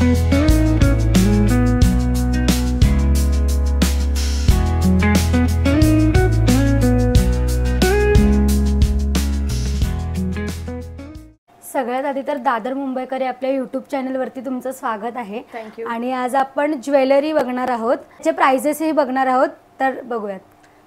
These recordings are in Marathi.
सगळ्यात आधी तर दादर मुंबईकर आपल्या यूट्यूब चॅनलवरती तुमचं स्वागत आहे. थँक्यू. आणि आज आपण ज्वेलरी बघणार आहोत, त्याचे प्राइजेसही बघणार आहोत. तर बघूयात.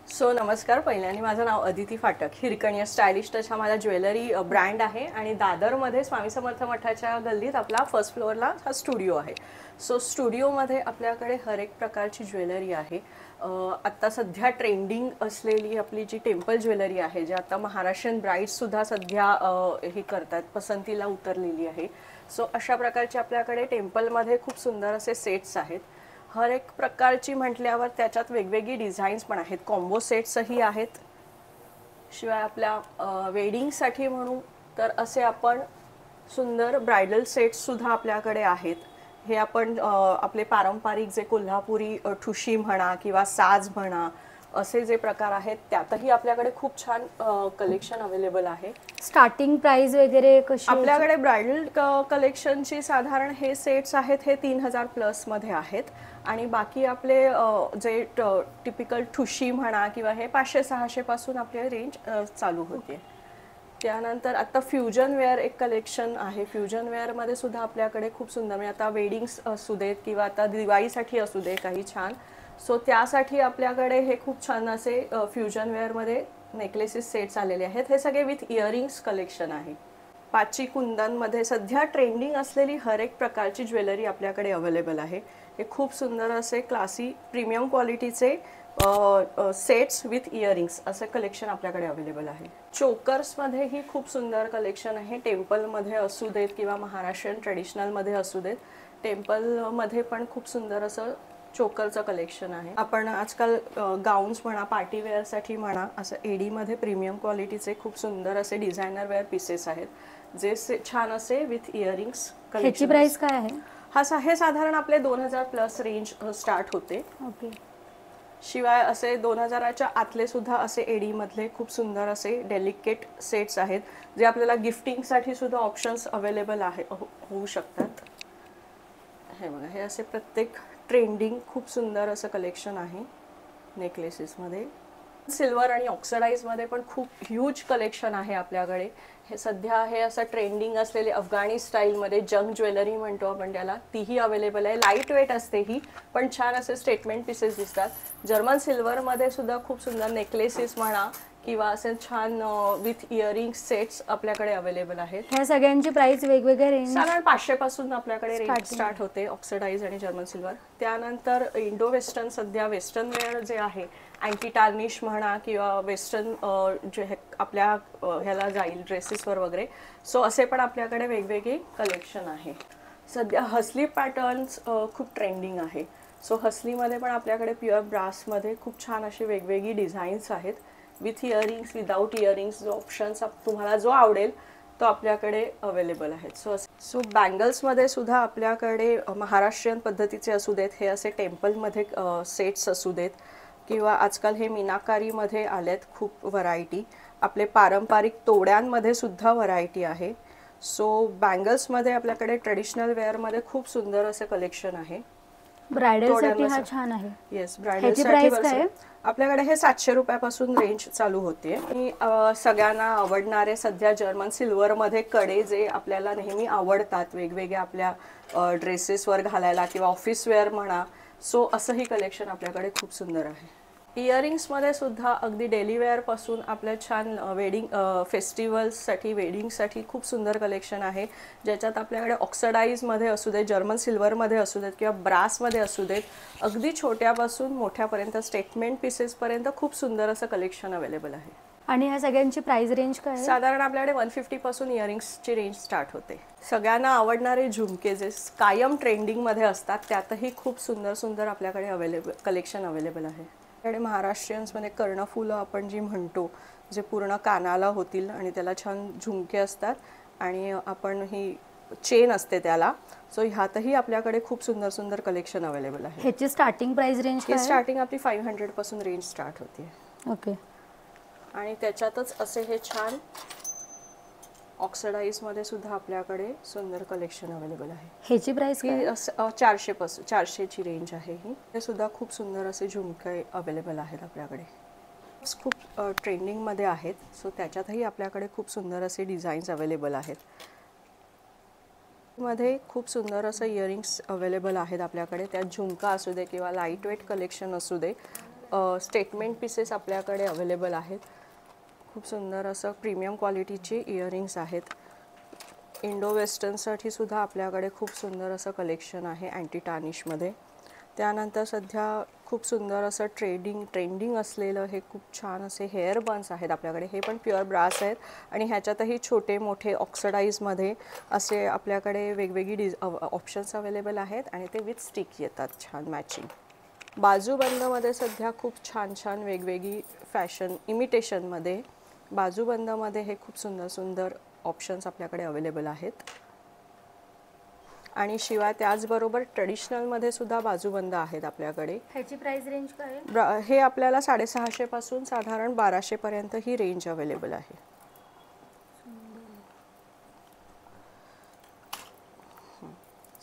सो नमस्कार. पहिल्यांदा माझं नाव अदिती फाटक. हिरकणी स्टायलिश टच हा माझा ज्वेलरी ब्रँड आहे आणि दादरमध्ये स्वामी समर्थ मठाच्या गल्लीत आपला फर्स्ट फ्लोअरला हा स्टुडिओ आहे. सो स्टुडिओमध्ये आपल्याकडे हर एक प्रकारची ज्वेलरी आहे. आत्ता सध्या ट्रेंडिंग असलेली आपली जी टेम्पल ज्वेलरी आहे, जे आता महाराष्ट्रीयन ब्राईड्ससुद्धा सध्या हे करतात, पसंतीला उतरलेली आहे. सो अशा प्रकारचे आपल्याकडे टेम्पलमध्ये खूप सुंदर असे सेट्स आहेत. हर एक प्रकारची म्हटल्यावर त्याच्यात वेगवेगळी डिझाईन्स पण आहेत. कॉम्बो सेट्सही आहेत. शिवाय आपल्या वेडिंगसाठी म्हणू तर असे आपण सुंदर ब्रायडल सेट्ससुद्धा आपल्याकडे आहेत. हे आपण आपले पारंपरिक जे कोल्हापुरी ठुशी म्हणा किंवा साज म्हणा असे जे प्रकार आहेत त्यातही आपल्याकडे खूप छान कलेक्शन अवेलेबल आहे. स्टार्टिंग प्राइस वगैरे कशी? आपल्याकडे ब्रायडल कलेक्शनची साधारण हे सेट्स आहेत हे 3000 प्लस मध्ये आहेत आणि बाकी आपले जे टिपिकल ठुशी म्हणा किंवा हे 500-600 पासून आपली रेंज चालू होते. त्यानंतर आता फ्युजन वेअर एक कलेक्शन आहे. फ्युजन वेअरमध्ये सुद्धा आपल्याकडे खूप सुंदर, म्हणजे आता वेडिंग्स असू देत किंवा आता दिवाळीसाठी असू दे काही छान, सो त्यासाठी आपल्याकडे हे खूप छान असे फ्युजन वेअरमध्ये नेकलेसेस सेट्स आलेले आहेत. हे सगळे विथ इयरिंग्स कलेक्शन आहे. पाची कुंदनमध्ये सध्या ट्रेंडिंग असलेली हर एक प्रकारची ज्वेलरी आपल्याकडे अवेलेबल आहे. हे खूप सुंदर असे क्लासी प्रीमियम क्वालिटीचे सेट्स विथ इयरिंग्स असं कलेक्शन आपल्याकडे अवेलेबल आहे. चोकर्समध्येही खूप सुंदर कलेक्शन आहे. टेम्पलमध्ये असू देत किंवा महाराष्ट्रीयन ट्रेडिशनलमध्ये असू देत, टेम्पलमध्ये पण खूप सुंदर असं चोकरचं कलेक्शन आहे. आपण आजकाल गाऊन्स म्हणा, पार्टी वेअरसाठी म्हणा, असं एडीमध्ये प्रीमियम क्वालिटीचे खूप सुंदर असे डिझायनर वेअर पीसेस आहेत, जे छान असे विथ इयरिंग्स कलेक्शन. ह्याची प्राइस काय आहे? हे साधारण आपले 2000 प्लस रेंज स्टार्ट होते. ओके. शिवाय असे 2000च्या आतले सुद्धा असे एडीमधले खूप सुंदर असे डेलिकेट सेट्स आहेत, जे आपल्याला गिफ्टिंगसाठी सुद्धा ऑप्शन्स अवेलेबल आहे होऊ शकतात. हे बघा, हे असे प्रत्येक ट्रेंडिंग खूप सुंदर असं कलेक्शन आहे नेकलेसेसमध्ये. सिल्वर आणि ऑक्सिडाइजमध्ये पण खूप ह्यूज कलेक्शन आहे आपल्याकडे. हे सध्या हे असं ट्रेंडिंग असलेले अफगाणी स्टाईलमध्ये जंग ज्वेलरी म्हणतो आपण त्याला, तीही अवेलेबल आहे. लाईट वेट असते ही, पण छान असे स्टेटमेंट पीसेस दिसतात. जर्मन सिल्वरमध्ये सुद्धा खूप सुंदर नेकलेसेस म्हणा किंवा असे छान विथ इयरिंग सेट्स आपल्याकडे अवेलेबल आहेत. ह्या सगळ्यांची प्राइस वेगवेगळ्या रेंज, साधारण 500 पासून आपल्याकडे रेंज स्टार्ट होते ऑक्सिडाइज आणि जर्मन सिल्वर. त्यानंतर इंडो वेस्टर्न, सध्या वेस्टर्न वेअर जे आहे, अँटी टार्निश म्हणा किंवा वेस्टर्न जे आपल्या ह्याला जाईल ड्रेसेसवर वगैरे, सो असे पण आपल्याकडे वेगवेगळे कलेक्शन आहे. सध्या हसली पॅटर्न्स खूप ट्रेंडिंग आहे. सो हसलीमध्ये पण आपल्याकडे प्युअर ब्रासमध्ये खूप छान अशी वेगवेगळी डिझाईन्स आहेत विथ इयरिंग्स, विदाऊट इयरिंग्स. जो ऑप्शन्स तुम्हाला जो आवडेल तो आपल्याकडे अवेलेबल आहेत. सो बँगल्समध्ये सुद्धा आपल्याकडे महाराष्ट्रीयन पद्धतीचे असू देत, हे असे टेम्पलमध्ये सेट्स असू देत किंवा आजकाल हे मीनाकारीमध्ये आलेत खूप व्हरायटी. आपले पारंपरिक तोड्यांमध्ये सुद्धा व्हरायटी आहे. सो बँगल्समध्ये आपल्याकडे ट्रेडिशनल वेअरमध्ये खूप सुंदर असं कलेक्शन आहे. ब्रायडलसाठी हा छान आहे. येस, ब्रायडलसाठी आपल्याकडे हे 700 रुपयापासून रेंज चालू होते. आणि सगळ्यांना आवडणारे सध्या जर्मन सिल्वरमध्ये कडे जे आपल्याला नेहमी आवडतात वेगवेगळ्या आपल्या ड्रेसेसवर घालायला किंवा ऑफिस वेअर म्हणा, सो असंही कलेक्शन आपल्याकडे खूप सुंदर आहे. इयरिंग्समध्ये सुद्धा अगदी डेली वेअरपासून आपल्या छान वेडिंग फेस्टिवल्ससाठी, वेडिंगसाठी खूप सुंदर कलेक्शन आहे, ज्याच्यात आपल्याकडे ऑक्सिडाइजमध्ये असू देत, जर्मन सिल्वरमध्ये असू देत किंवा ब्रासमध्ये असू देत, अगदी छोट्यापासून मोठ्यापर्यंत स्टेटमेंट पीसेसपर्यंत खूप सुंदर असं कलेक्शन अवेलेबल आहे. आणि ह्या सगळ्यांची प्राइस रेंज काय आहे? साधारण आपल्याकडे 150 पासून इयरिंग्सची रेंज स्टार्ट होते. सगळ्यांना आवडणारे झुमके जे कायम ट्रेंडिंगमध्ये असतात, त्यातही खूप सुंदर सुंदर आपल्याकडे कलेक्शन अवेलेबल आहे. आपल्याकडे महाराष्ट्रीयन्समध्ये कर्णफुलं आपण जी म्हणतो, जे पूर्ण कानाला होतील आणि त्याला छान झुमके असतात आणि आपण ही चेन असते त्याला, सो ह्यातही आपल्याकडे खूप सुंदर सुंदर कलेक्शन अवेलेबल आहे. ह्याची स्टार्टिंग प्राइस रेंज काय? स्टार्टिंग आपली 500 पासून रेंज स्टार्ट होते. ओके. आणि त्याच्यातच असे हे छान ऑक्सिडाईजमध्ये सुद्धा आपल्याकडे सुंदर कलेक्शन अवेलेबल आहे. ह्याची प्राइस ही काय? 400 पासून 400ची रेंज आहे. ही हे सुद्धा खूप सुंदर असे झुमके अवेलेबल आहेत आपल्याकडे. खूप ट्रेंडिंगमध्ये आहेत, सो त्याच्यातही आपल्याकडे खूप सुंदर असे डिझाईन्स अवेलेबल आहेत. मध्ये खूप सुंदर असं इयरिंग्स अवेलेबल आहेत आपल्याकडे. त्यात झुमका असू दे किंवा लाईट वेट कलेक्शन असू दे, स्टेटमेंट पीसेस आपल्याकडे अवेलेबल आहेत. खूप सुंदर असं प्रीमियम क्वालिटीचे इयरिंग्स आहेत. इंडो वेस्टर्नसाठी सुद्धा आपल्याकडे खूप सुंदर असं कलेक्शन आहे अँटी टार्निशमध्ये. त्यानंतर सध्या खूप सुंदर असं ट्रेंडिंग असलेलं हे खूप छान असे हेअर बन्स आहेत आपल्याकडे. हे पण प्युअर ब्रास आहेत आणि ह्याच्यातही छोटे मोठे ऑक्सिडाईजमध्ये असे आपल्याकडे वेगवेगळी ऑप्शन्स अवेलेबल आहेत आणि ते विथ स्टिक येतात छान मॅचिंग. बाजूबंदमध्ये सध्या खूप छान वेगवेगळी फॅशन इमिटेशनमध्ये बाजूबंदामध्ये हे खूप सुंदर ऑप्शन्स आपल्याकडे अवेलेबल आहेत. आणि शिवाय त्याचबरोबर ट्रेडिशनलमध्ये सुद्धा बाजूबंद आहेत आपल्याकडे. ह्याची प्राइस रेंज काय? हे आपल्याला 650 पासून साधारण 1200 पर्यंत ही रेंज अवेलेबल आहे.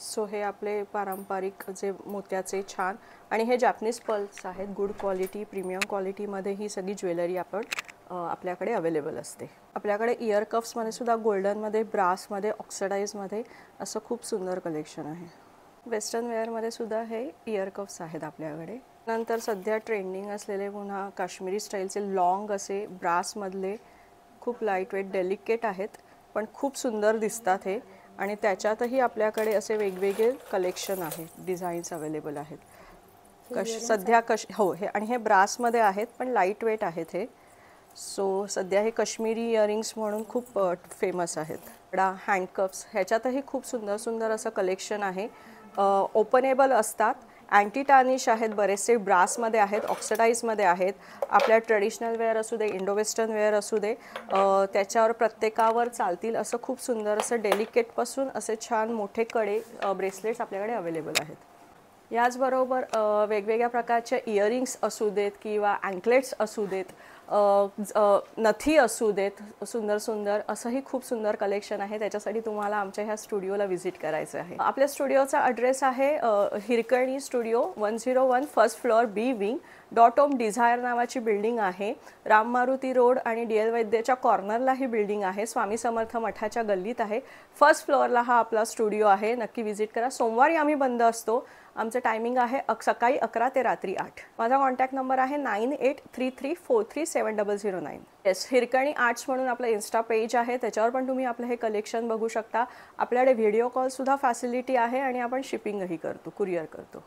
सो हे आपले पारंपरिक जे मोत्याचे छान आणि हे जॅपनीज पर्ल्स आहेत. गुड क्वालिटी प्रीमियम क्वालिटीमध्ये ही सगळी ज्वेलरी आपल्याकडे अवेलेबल असते. आपल्याकडे इयर कप्समध्ये सुद्धा गोल्डनमध्ये, ब्रासमध्ये, ऑक्सिडाईजमध्ये असं खूप सुंदर कलेक्शन आहे. वेस्टर्न वेअरमध्ये सुद्धा हे इयर कप्स आहेत आपल्याकडे. नंतर सध्या ट्रेंडिंग असलेले पुन्हा काश्मीरी स्टाईलचे लॉंग असे ब्रासमधले खूप लाईट वेट डेलिकेट आहेत, पण खूप सुंदर दिसतात हे. आणि त्याच्यातही आपल्याकडे असे वेगवेगळे कलेक्शन आहे, डिझाईन्स अवेलेबल आहेत. हो हे आणि हे ब्रासमध्ये आहेत पण लाईट वेट आहेत हे. सो सध्या हे काश्मीरी इयरिंग्स म्हणून खूप फेमस आहेत. हँडकप्स ह्याच्यातही खूप सुंदर असं कलेक्शन आहे. ओपनेबल असतात, अँटी टार्निश आहेत, बरेचसे ब्रासमध्ये आहेत, ऑक्सिडाईजमध्ये आहेत. आपल्या ट्रेडिशनल वेअर असू दे, इंडो वेस्टर्न वेअर असू दे, त्याच्यावर प्रत्येकावर चालतील असं खूप सुंदर असं डेलिकेटपासून असे छान मोठे कडे ब्रेसलेट्स आपल्याकडे अवेलेबल आहेत. याचबरोबर वेगवेगळ्या प्रकारच्या इयरिंग्स असू देत किंवा अँकलेट्स असू देत, नथी असू देत, सुंदर असंही खूप सुंदर कलेक्शन आहे. त्याच्यासाठी तुम्हाला आमच्या ह्या स्टुडिओला व्हिजिट करायचं आहे. आपल्या स्टुडिओचा ॲड्रेस आहे हिरकणी स्टुडिओ 101 फर्स्ट फ्लोअर बी विंग. .om डिझायर नावाची बिल्डिंग आहे. राम मारुती रोड आणि DL वैद्यच्या कॉर्नरला ही बिल्डिंग आहे. स्वामी समर्थ मठाच्या गल्लीत आहे. फर्स्ट फ्लोअरला हा आपला स्टुडिओ आहे. नक्की व्हिजिट करा. सोमवारी आम्ही बंद असतो. आमचं टायमिंग आहे सकाळी 11 ते रात्री 8. माझा कॉन्टॅक्ट नंबर आहे 9833437009. येस, हिरकणी आर्ट्स म्हणून आपलं इन्स्टा पेज आहे, त्याच्यावर पण तुम्ही आपलं हे कलेक्शन बघू शकता. आपल्याकडे व्हिडिओ कॉलसुद्धा फॅसिलिटी आहे आणि आपण शिपिंगही करतो, कुरिअर करतो.